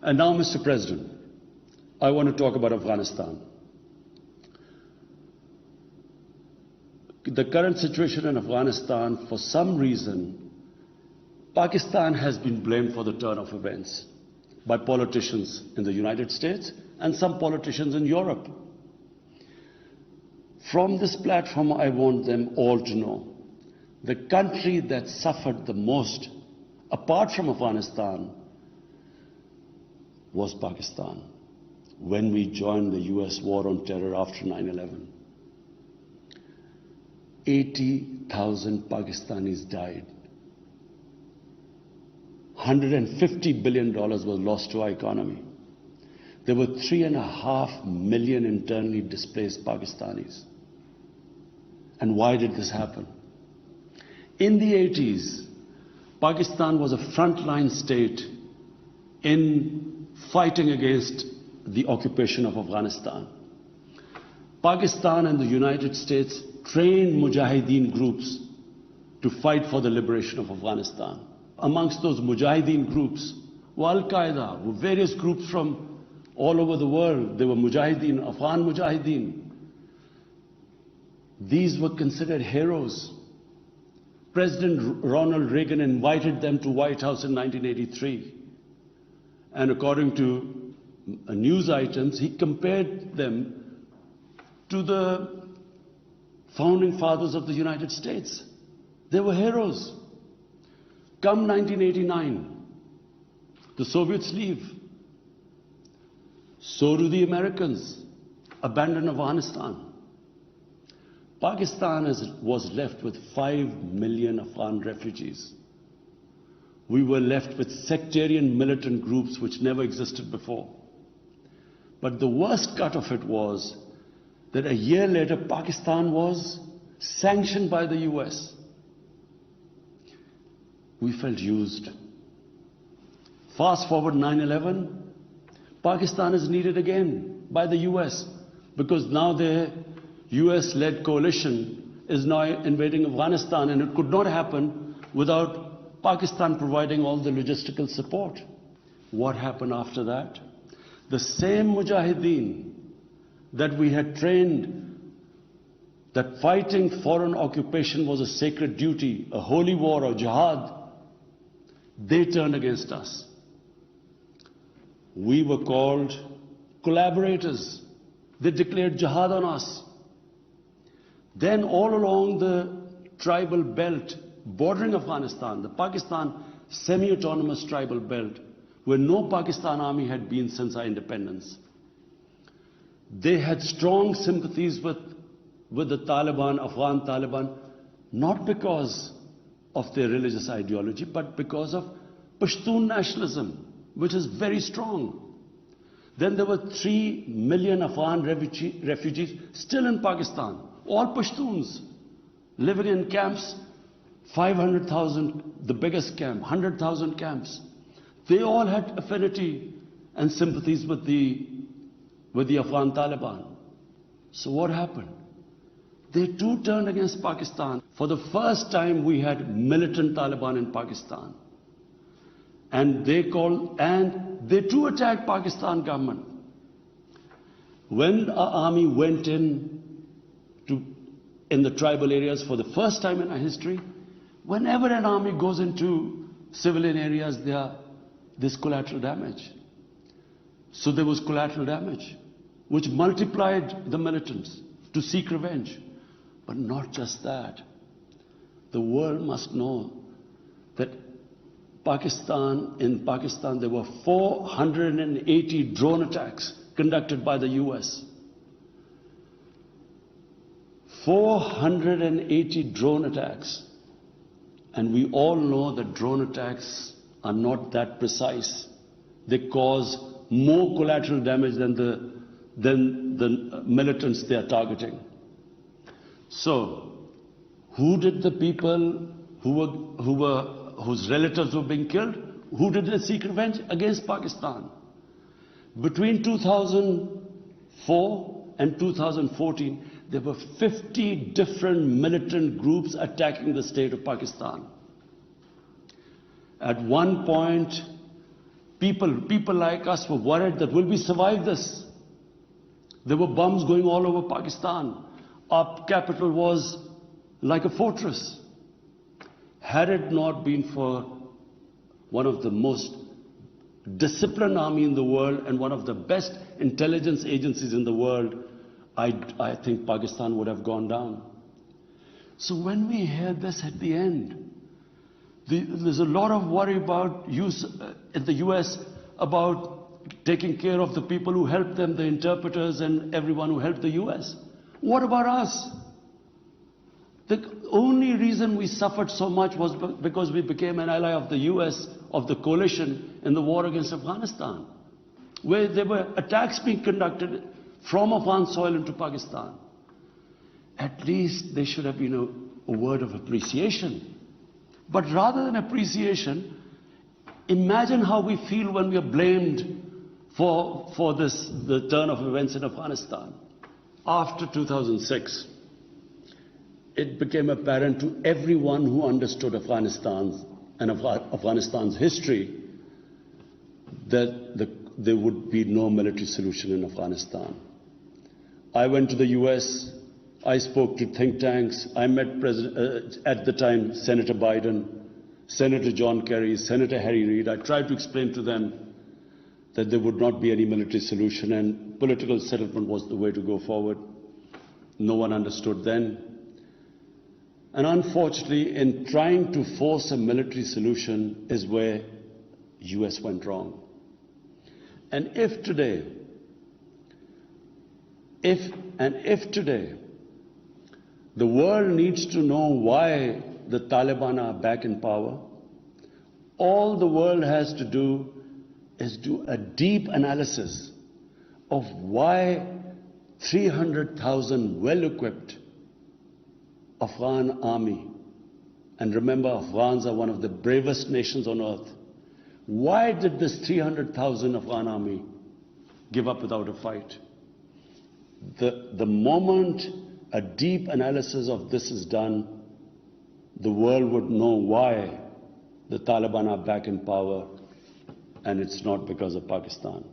And now, Mr. President, I want to talk about Afghanistan. The current situation in Afghanistan, for some reason, Pakistan has been blamed for the turn of events by politicians in the United States and some politicians in Europe. From this platform, I want them all to know the country that suffered the most, apart from Afghanistan, was Pakistan when we joined the US war on terror after 9/11. 80,000 Pakistanis died. $150 billion was lost to our economy. There were 3.5 million internally displaced Pakistanis. And why did this happen? In the 80s, Pakistan was a frontline state in fighting against the occupation of Afghanistan. Pakistan and the United States trained mujahideen groups to fight for the liberation of Afghanistan. Amongst those mujahideen groups were Al-Qaeda, were various groups from all over the world. They were mujahideen, Afghan mujahideen. These were considered heroes. President Ronald Reagan invited them to White House in 1983. And according to news items, he compared them to the founding fathers of the United States. They were heroes. Come 1989, the Soviets leave. So do the Americans, abandon Afghanistan. Pakistan was left with 5 million Afghan refugees. We were left with sectarian militant groups which never existed before. But the worst cut of it was that a year later, Pakistan was sanctioned by the US. We felt used. Fast forward 9/11, Pakistan is needed again by the US because now their US-led coalition is now invading Afghanistan, and it could not happen without Pakistan providing all the logistical support. What happened after that? The same mujahideen that we had trained that fighting foreign occupation was a sacred duty, a holy war or jihad, they turned against us. We were called collaborators. They declared jihad on us. Then all along the tribal belt bordering Afghanistan, the Pakistan semi-autonomous tribal belt, where no Pakistan army had been since our independence, they had strong sympathies with the Taliban, Afghan Taliban, not because of their religious ideology, but because of Pashtun nationalism, which is very strong. Then there were 3 million Afghan refugees still in Pakistan, all Pashtuns, living in camps, 500,000, the biggest camp, 100,000 camps. They all had affinity and sympathies with the Afghan Taliban. So what happened? They too turned against Pakistan. For the first time, we had militant Taliban in Pakistan. And they too attacked Pakistan government. When our army went in the tribal areas for the first time in our history, whenever an army goes into civilian areas, there's collateral damage. So there was collateral damage, which multiplied the militants to seek revenge. But not just that. The world must know that in Pakistan there were 480 drone attacks conducted by the US. 480 drone attacks. And we all know that drone attacks are not that precise. They cause more collateral damage than the militants they are targeting. So, who did the people whose relatives were being killed, who did they seek revenge? Against Pakistan. Between 2004 and 2014, there were 50 different militant groups attacking the state of Pakistan. At one point, People like us were worried that will we survive this? There were bombs going all over Pakistan. Our capital was like a fortress. Had it not been for one of the most disciplined army in the world and one of the best intelligence agencies in the world, I think Pakistan would have gone down. So when we hear this at the end, there's a lot of worry about in the US about taking care of the people who helped them, the interpreters and everyone who helped the US. What about us? The only reason we suffered so much was because we became an ally of the US, of the coalition in the war against Afghanistan, where there were attacks being conducted from Afghan soil into Pakistan. At least there should have been a word of appreciation. But rather than appreciation, imagine how we feel when we are blamed for the turn of events in Afghanistan. After 2006, it became apparent to everyone who understood Afghanistan's history that there would be no military solution in Afghanistan. I went to the US, I spoke to think tanks, I met at the time Senator Biden, Senator John Kerry, Senator Harry Reid. I tried to explain to them that there would not be any military solution and political settlement was the way to go forward. No one understood then. And unfortunately, in trying to force a military solution is where US went wrong. And if today, the world needs to know why the Taliban are back in power, all the world has to do is do a deep analysis of why 300,000 well-equipped Afghan army, and remember Afghans are one of the bravest nations on earth, why did this 300,000 Afghan army give up without a fight? The moment a deep analysis of this is done, the world would know why the Taliban are back in power, and it's not because of Pakistan.